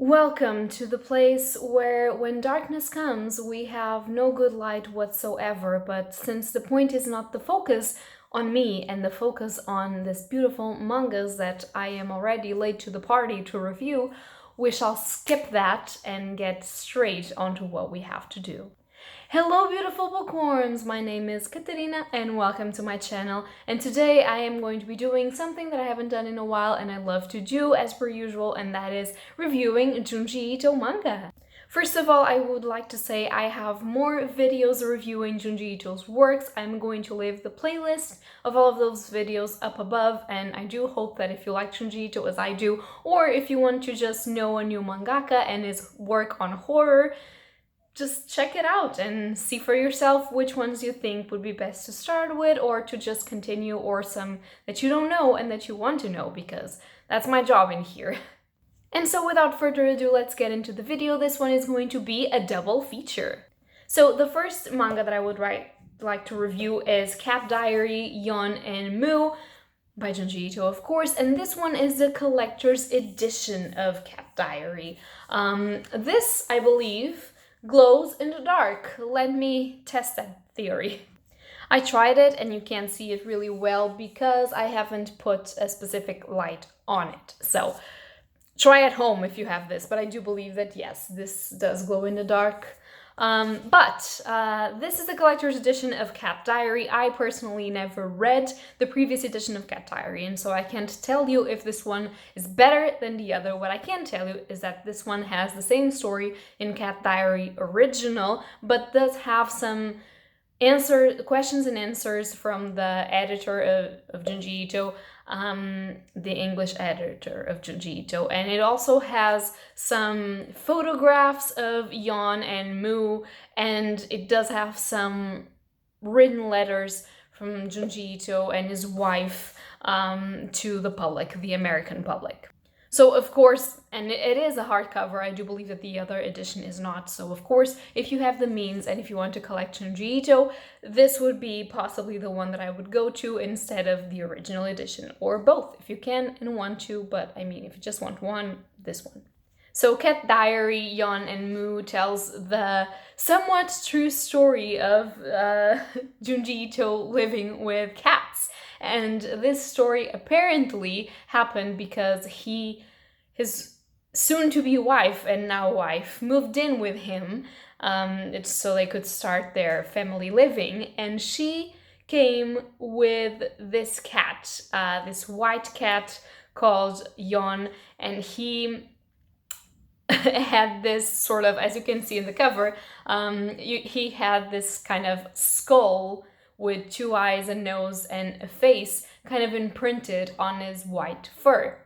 Welcome to the place where when darkness comes, we have no good light whatsoever. But since the point is not the focus on me and the focus on this beautiful mangas that I am already late to the party to review, we shall skip that and get straight onto what we have to do. Hello beautiful bookworms! My name is Katarina and welcome to my channel, and today I am going to be doing something that I haven't done in a while and I love to do as per usual, and that is reviewing Junji Ito manga. First of all, I would like to say I have more videos reviewing Junji Ito's works. I'm going to leave the playlist of all of those videos up above, and I do hope that if you like Junji Ito as I do, or if you want to just know a new mangaka and his work on horror, just check it out and see for yourself which ones you think would be best to start with or to just continue, or some that you don't know and that you want to know, because that's my job in here. And so without further ado, let's get into the video. This one is going to be a double feature. So the first manga that I would like to review is Cat Diary, Yon Mu by Junji Ito, of course, and this one is the collector's edition of Cat Diary. This, I believe, glows in the dark. Let me test that theory. I tried it and you can't see it really well because I haven't put a specific light on it. So try at home if you have this, but I do believe that yes, this does glow in the dark. This is the collector's edition of Cat Diary. I personally never read the previous edition of Cat Diary, and so I can't tell you if this one is better than the other. What I can tell you is that this one has the same story in Cat Diary original, but does have some questions and answers from the editor of Junji Ito, the English editor of Junji Ito, and it also has some photographs of Yon and Mu, and it does have some written letters from Junji Ito and his wife to the public, the American public. So of course, and it is a hardcover, I do believe that the other edition is not, so of course, if you have the means and if you want to collect Junji Ito, this would be possibly the one that I would go to instead of the original edition, or both if you can and want to, but I mean, if you just want one, this one. So Cat Diary, Yon and Mu tells the somewhat true story of Junji Ito living with cats. And this story apparently happened because his soon-to-be wife and now wife moved in with him so they could start their family living. And she came with this cat, this white cat called Yon, and he had this sort of, as you can see in the cover, he had this kind of skull with two eyes, a nose, and a face kind of imprinted on his white fur.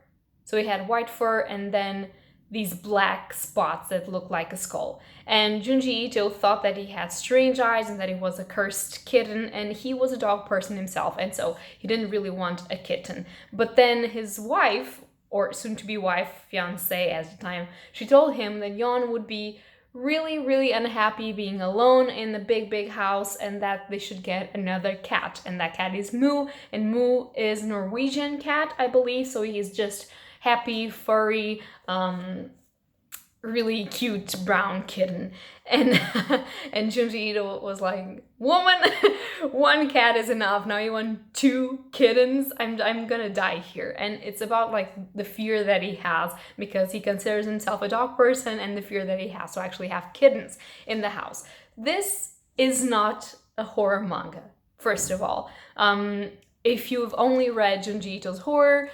So he had white fur and then these black spots that look like a skull. And Junji Ito thought that he had strange eyes and that he was a cursed kitten, and he was a dog person himself, and so he didn't really want a kitten. But then his wife, or soon-to-be wife, fiancé at the time, she told him that Yon would be really unhappy being alone in the big house, and that they should get another cat, and that cat is Mu, and Mu is Norwegian cat, I believe, so he's just happy, furry, really cute brown kitten. And and Junji Ito was like, woman, one cat is enough, now you want two kittens? I'm gonna die here. And it's about like the fear that he has because he considers himself a dog person, and the fear that he has to actually have kittens in the house. This is not a horror manga, first of all. If you've only read Junji Ito's horror,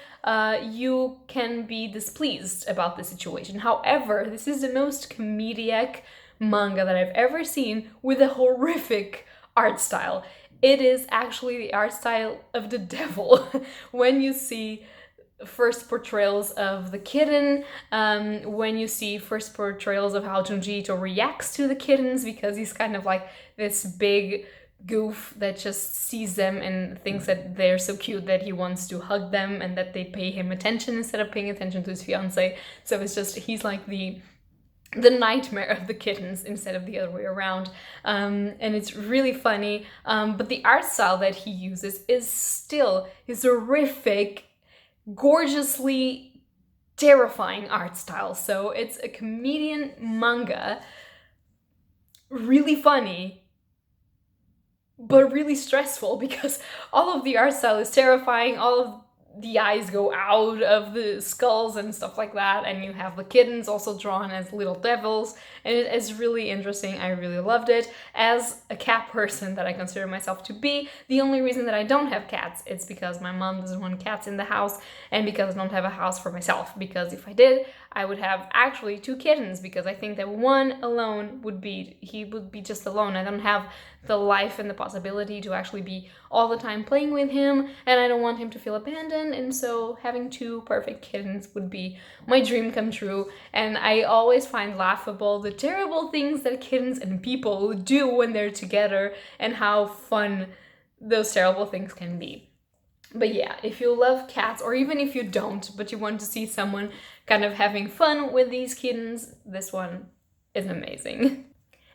you can be displeased about the situation. However, this is the most comedic manga that I've ever seen with a horrific art style. It is actually the art style of the devil. When you see first portrayals of the kitten, when you see first portrayals of how Junji Ito reacts to the kittens, because he's kind of like this big goof that just sees them and thinks that they're so cute that he wants to hug them and that they pay him attention instead of paying attention to his fiancée. So it's just, he's like the nightmare of the kittens instead of the other way around, and it's really funny, but the art style that he uses is still his horrific, gorgeously terrifying art style. So it's a comedian manga, really funny, but really stressful because all of the art style is terrifying, all of the eyes go out of the skulls and stuff like that, and you have the kittens also drawn as little devils, and it is really interesting. I really loved it. As a cat person that I consider myself to be, the only reason that I don't have cats is because my mom doesn't want cats in the house, and because I don't have a house for myself, because if I did, I would have actually 2 kittens, because I think that one alone would be just alone. I don't have the life and the possibility to actually be all the time playing with him, and I don't want him to feel abandoned, and so having 2 perfect kittens would be my dream come true. And I always find laughable the terrible things that kittens and people do when they're together, and how fun those terrible things can be. But yeah, if you love cats, or even if you don't, but you want to see someone kind of having fun with these kittens, this one is amazing.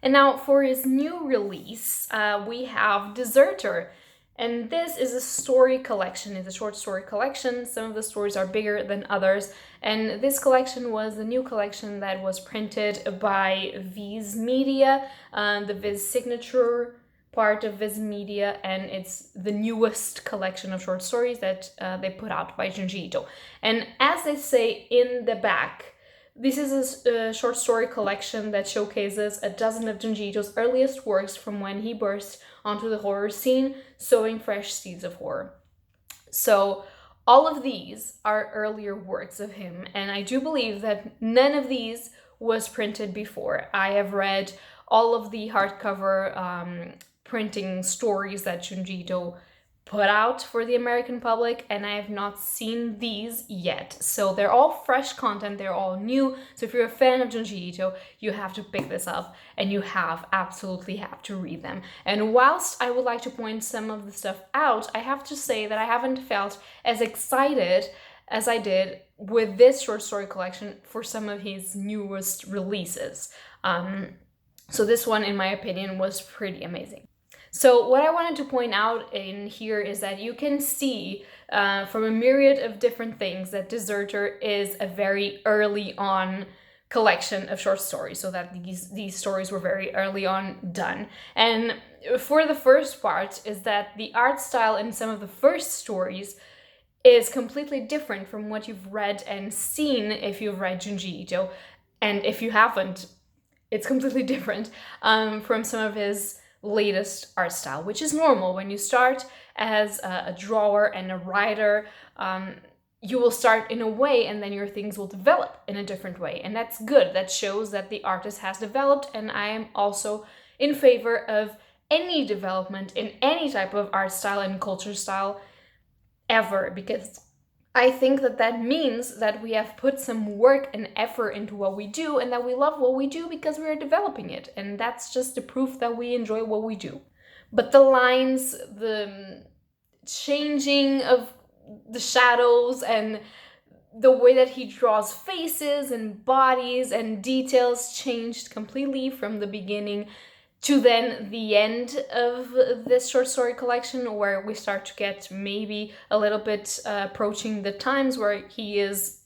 And now for his new release, we have Deserter. And this is a story collection, it's a short story collection. Some of the stories are bigger than others. And this collection was the new collection that was printed by Viz Media, the Viz signature part of Viz Media, and it's the newest collection of short stories that they put out by Junji Ito. And as they say in the back, this is a short story collection that showcases a dozen of Junji Ito's earliest works from when he burst onto the horror scene, sowing fresh seeds of horror. So all of these are earlier works of him, and I do believe that none of these was printed before. I have read all of the hardcover printing stories that Junji Ito put out for the American public, and I have not seen these yet. So they're all fresh content, they're all new. So if you're a fan of Junji Ito, you have to pick this up, and you absolutely have to read them. And whilst I would like to point some of the stuff out, I have to say that I haven't felt as excited as I did with this short story collection for some of his newest releases. So this one, in my opinion, was pretty amazing. So what I wanted to point out in here is that you can see from a myriad of different things that Deserter is a very early on collection of short stories, so that these stories were very early on done. And for the first part is that the art style in some of the first stories is completely different from what you've read and seen if you've read Junji Ito, and if you haven't, it's completely different from some of his latest art style, which is normal. When you start as a drawer and a writer, you will start in a way, and then your things will develop in a different way, and that's good. That shows that the artist has developed, and I am also in favor of any development in any type of art style and culture style ever, because I think that means that we have put some work and effort into what we do, and that we love what we do because we are developing it. And that's just the proof that we enjoy what we do. But the lines, the changing of the shadows, and the way that he draws faces and bodies and details changed completely from the beginning to then the end of this short story collection, where we start to get maybe a little bit approaching the times where he is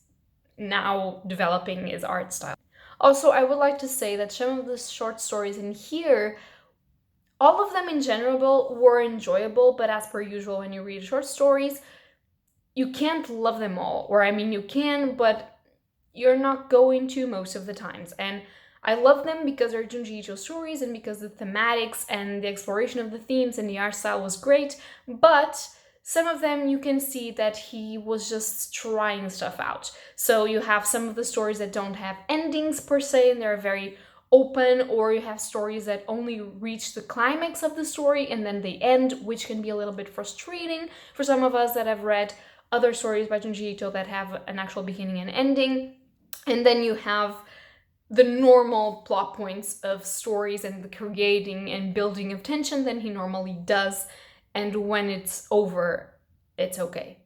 now developing his art style. Also, I would like to say that some of the short stories in here, all of them in general were enjoyable, but as per usual, when you read short stories, you can't love them all. Or I mean, you can, but you're not going to most of the times. And I love them because they're Junji Ito stories, and because the thematics and the exploration of the themes and the art style was great, but some of them you can see that he was just trying stuff out. So you have some of the stories that don't have endings per se, and they're very open, or you have stories that only reach the climax of the story and then they end, which can be a little bit frustrating for some of us that have read other stories by Junji Ito that have an actual beginning and ending. And then you have the normal plot points of stories and the creating and building of tension that he normally does, and when it's over, it's okay.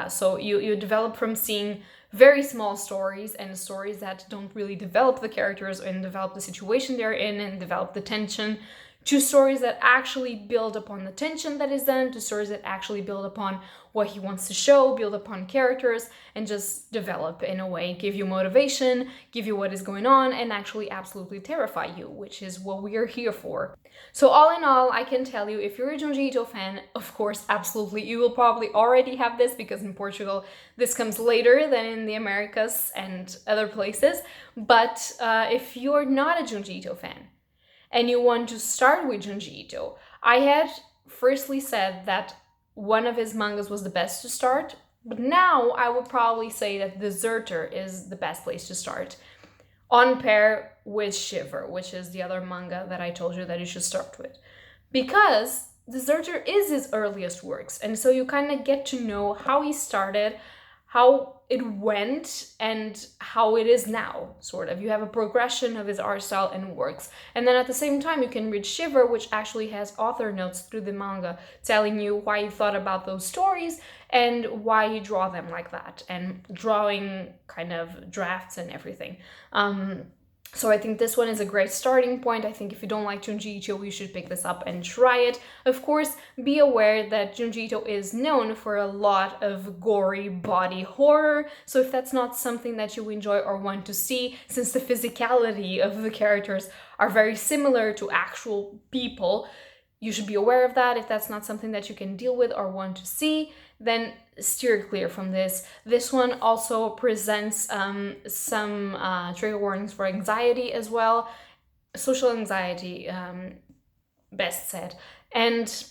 So you develop from seeing very small stories and stories that don't really develop the characters and develop the situation they're in and develop the tension, to stories that actually build upon the tension that is done, to stories that actually build upon what he wants to show, build upon characters, and just develop in a way, give you motivation, give you what is going on, and actually absolutely terrify you, which is what we are here for. So all in all, I can tell you, if you're a Junji Ito fan, of course, absolutely, you will probably already have this, because in Portugal, this comes later than in the Americas and other places. But if you're not a Junji Ito fan, and you want to start with Junji Ito, I had firstly said that one of his mangas was the best to start, but now I would probably say that Deserter is the best place to start, on pair with Shiver, which is the other manga that I told you that you should start with. Because Deserter is his earliest works, and so you kind of get to know how he started, how it went, and how it is now, sort of. You have a progression of his art style and works. And then at the same time, you can read Shiver, which actually has author notes through the manga, telling you why he thought about those stories and why he draw them like that, and drawing kind of drafts and everything. So I think this one is a great starting point. I think if you don't like Junji Ito, you should pick this up and try it. Of course, be aware that Junji Ito is known for a lot of gory body horror, so if that's not something that you enjoy or want to see, since the physicality of the characters are very similar to actual people, you should be aware of that. If that's not something that you can deal with or want to see, then steer clear from this. This one also presents some trigger warnings for anxiety as well, social anxiety, best said, and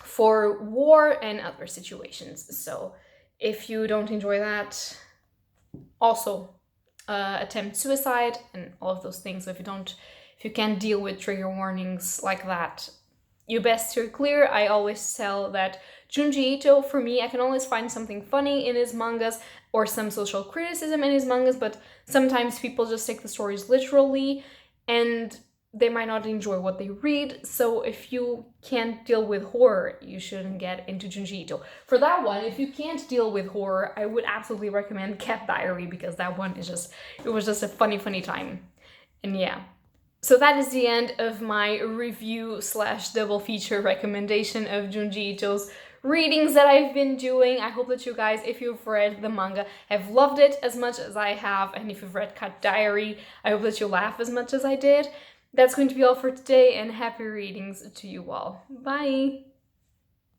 for war and other situations. So if you don't enjoy that, also attempt suicide and all of those things. So if you can't deal with trigger warnings like that, you best steer clear. I always tell that Junji Ito, for me, I can always find something funny in his mangas or some social criticism in his mangas, but sometimes people just take the stories literally and they might not enjoy what they read. So if you can't deal with horror, you shouldn't get into Junji Ito. For that one, if you can't deal with horror, I would absolutely recommend Cat Diary, because that one is it was just a funny time. And yeah. So that is the end of my review / double feature recommendation of Junji Ito's readings that I've been doing. I hope that you guys, if you've read the manga, have loved it as much as I have, and if you've read Cat Diary, I hope that you laugh as much as I did. That's going to be all for today, and happy readings to you all. Bye!